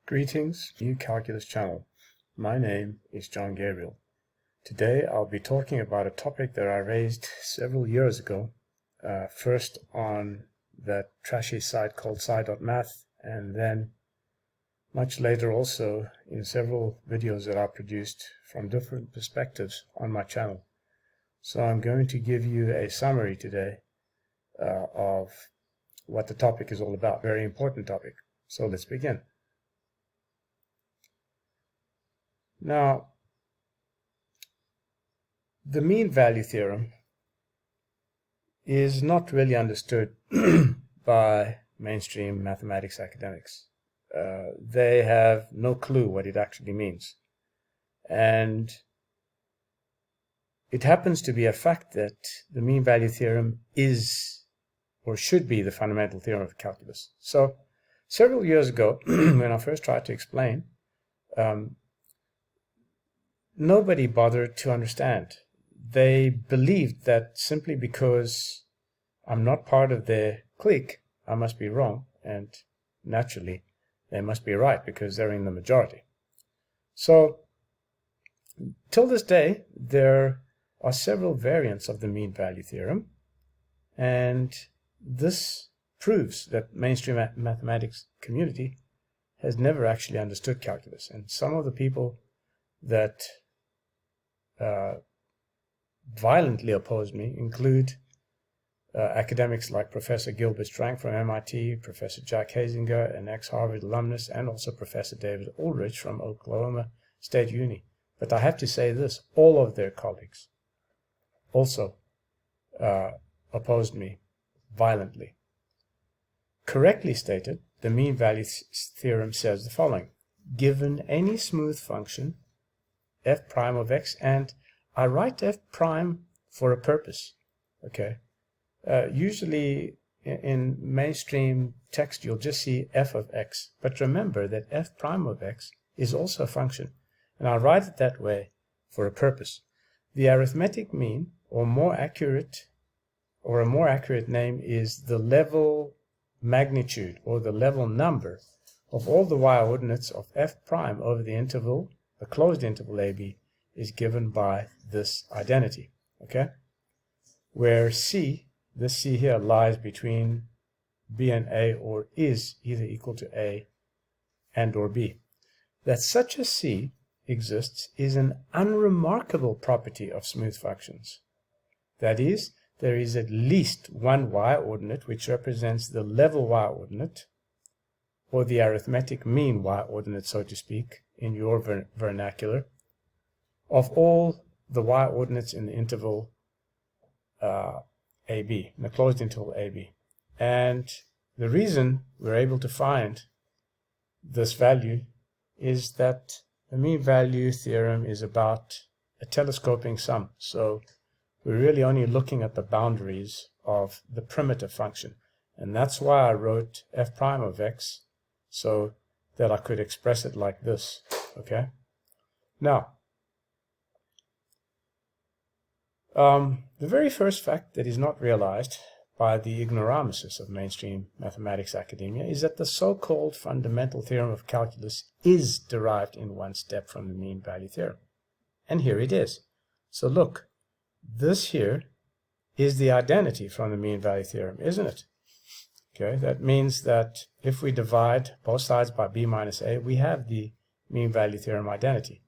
Greetings, new calculus channel. My name is John Gabriel. Today I'll be talking about a topic that I raised several years ago, first on that trashy site called sci.math, and then much later also in several videos that I produced from different perspectives on my channel. So I'm going to give you a summary today of what the topic is all about. Very important topic. So let's begin. Now, the mean value theorem is not really understood by mainstream mathematics academics. They have no clue what it actually means. And it happens to be a fact that the mean value theorem is or should be the fundamental theorem of calculus. So several years ago, when I first tried to explain, nobody bothered to understand. They believed that simply because I'm not part of their clique, I must be wrong, and naturally they must be right because they're in the majority. So till this day, there are several variants of the mean value theorem, and this proves that mainstream mathematics community has never actually understood calculus. And some of the people that violently oppose me include academics like Professor Gilbert Strang from MIT, Professor Jack Hazinger, an ex-Harvard alumnus, and also Professor David Ulrich from Oklahoma State Uni. But I have to say this, all of their colleagues also opposed me violently. Correctly stated, the mean value theorem says the following: given any smooth function f prime of x, and I write f prime for a purpose, okay? Usually in mainstream text you'll just see f of x, but remember that f prime of x is also a function, and I write it that way for a purpose. The arithmetic mean, or a more accurate name, is the level magnitude or the level number of all the y-ordinates of f prime over the interval, the closed interval AB, is given by this identity, okay? Where C, this C here, lies between B and A, or is either equal to A and or B. That such a C exists is an unremarkable property of smooth functions. That is, there is at least one y-ordinate which represents the level y-ordinate, or the arithmetic mean y-ordinate, so to speak, in your vernacular, of all the y-ordinates in the interval AB, in the closed interval AB. And the reason we're able to find this value is that the mean value theorem is about a telescoping sum. So we're really only looking at the boundaries of the primitive function. And that's why I wrote f prime of x, so that I could express it like this, okay? Now, the very first fact that is not realized by the ignoramuses of mainstream mathematics academia is that the so-called fundamental theorem of calculus is derived in one step from the mean value theorem. And here it is. So look, this here is the identity from the mean value theorem, isn't it? Okay, that means that if we divide both sides by b minus a, we have the mean value theorem identity.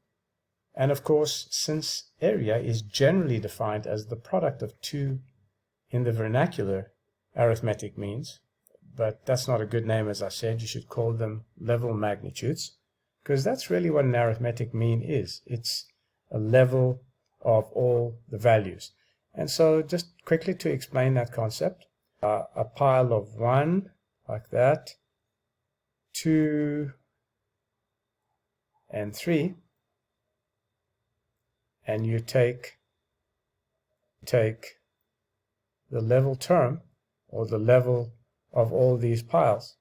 And of course, since area is generally defined as the product of two in the vernacular arithmetic means, but that's not a good name, as I said, you should call them level magnitudes, because that's really what an arithmetic mean is. It's a level of all the values. And so just quickly to explain that concept, a pile of 1 like that, 2 and 3, and you take the level term, or the level of all these piles,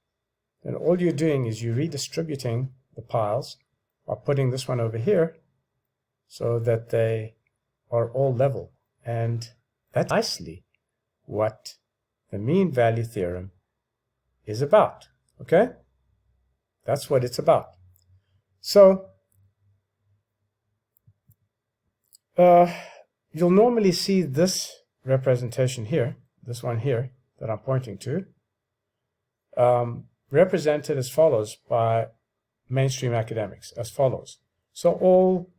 then all you're doing is you're redistributing the piles by putting this one over here so that they are all level. And that's nicely what the mean value theorem is about, okay? That's what it's about. So you'll normally see this representation here, this one here that I'm pointing to, represented as follows by mainstream academics, as follows. So all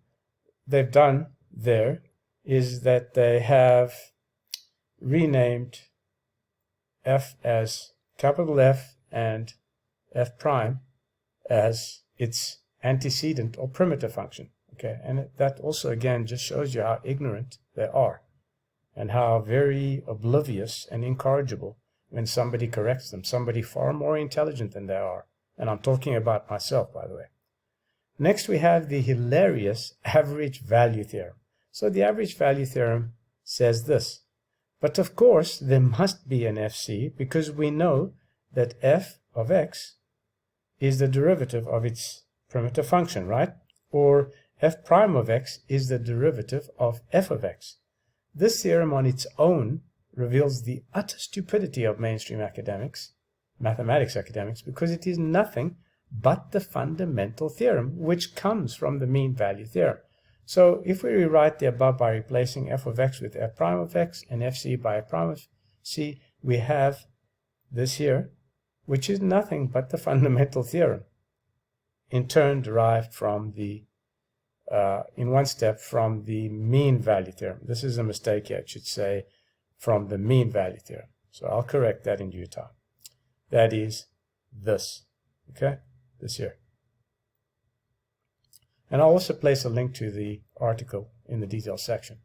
they've done there is that they have renamed f as capital F and f prime as its antecedent or primitive function. Okay, and that also again just shows you how ignorant they are and how very oblivious and incorrigible when somebody corrects them, somebody far more intelligent than they are. And I'm talking about myself, by the way. Next, we have the hilarious average value theorem. So the average value theorem says this. But of course, there must be an FC because we know that f of x is the derivative of its primitive function, right? Or f prime of x is the derivative of f of x. This theorem on its own reveals the utter stupidity of mainstream academics, mathematics academics, because it is nothing but the fundamental theorem, which comes from the mean value theorem. So if we rewrite the above by replacing f of x with f prime of x and fc by f prime of c, we have this here, which is nothing but the fundamental theorem, in turn derived from the, in one step, from the mean value theorem. This is a mistake here. It should say from the mean value theorem. So I'll correct that in due time. That is this, okay, this here. And I'll also place a link to the article in the details section.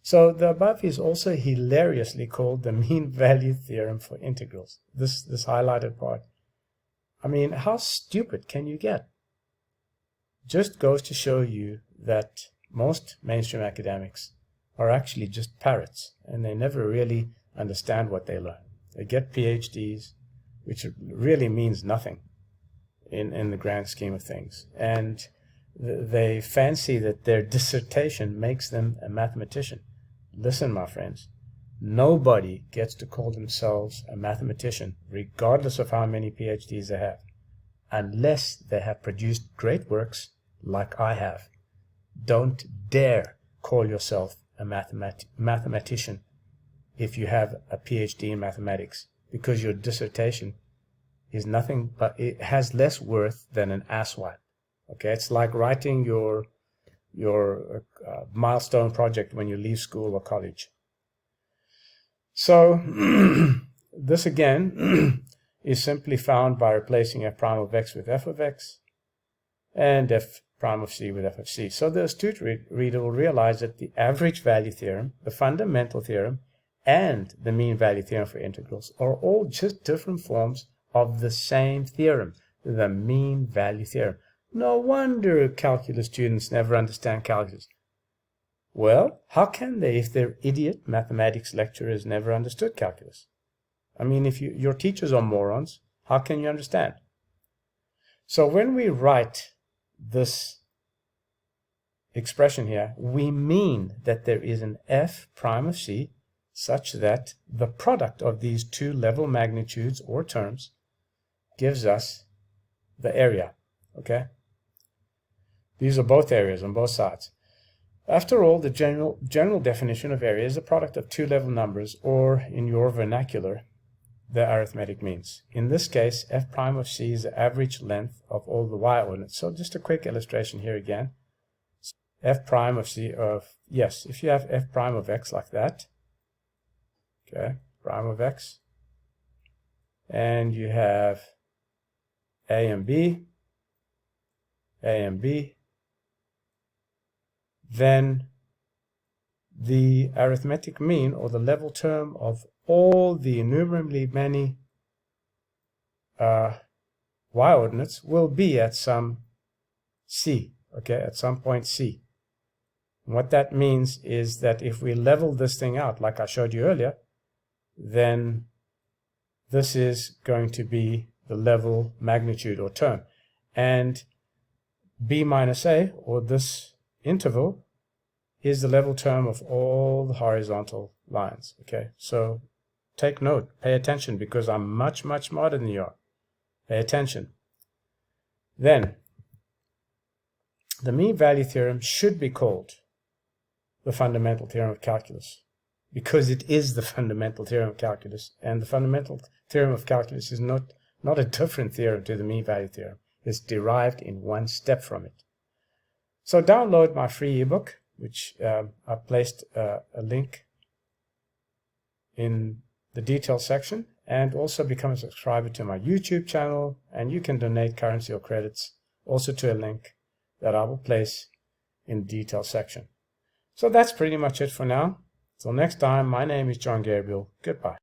So the above is also hilariously called the mean value theorem for integrals. This highlighted part. I mean, how stupid can you get? Just goes to show you that most mainstream academics are actually just parrots, and they never really understand what they learn. They get PhDs, which really means nothing in the grand scheme of things. And they fancy that their dissertation makes them a mathematician. Listen, my friends, nobody gets to call themselves a mathematician, regardless of how many PhDs they have, unless they have produced great works like I have. Don't dare call yourself a mathematician if you have a PhD in mathematics, because your dissertation is nothing but, it has less worth than an asswipe. Okay, it's like writing your milestone project when you leave school or college. So this again is simply found by replacing f prime of x with f of x and f prime of c with f of c. So the astute reader will realize that the average value theorem, the fundamental theorem, and the mean value theorem for integrals are all just different forms of the same theorem, the mean value theorem. No wonder calculus students never understand calculus. Well, how can they if their idiot mathematics lecturers never understood calculus? I mean, if your teachers are morons, how can you understand? So when we write this expression here, we mean that there is an f prime of c such that the product of these two level magnitudes or terms gives us the area, okay? These are both areas on both sides. After all, the general definition of area is the product of two level numbers, or in your vernacular, the arithmetic means. In this case, f prime of c is the average length of all the y-ordinates. So just a quick illustration here again. F prime of c of, yes, if you have f prime of x like that, okay, prime of x, and you have a and b, then the arithmetic mean, or the level term of all the innumerably many y-ordinates, will be at some c, okay, at some point c. And what that means is that if we level this thing out, like I showed you earlier, then this is going to be the level magnitude or term. And b minus a, or this interval, is the level term of all the horizontal lines. Okay, so take note, pay attention, because I'm much, much smarter than you are. Pay attention. Then, the mean value theorem should be called the fundamental theorem of calculus, because it is the fundamental theorem of calculus, and the fundamental theorem of calculus is not a different theorem to the mean value theorem. It's derived in one step from it. So download my free ebook, which I've placed a link in the details section, and also become a subscriber to my YouTube channel, and you can donate currency or credits also to a link that I will place in the details section. So that's pretty much it for now. Till next time, my name is John Gabriel. Goodbye.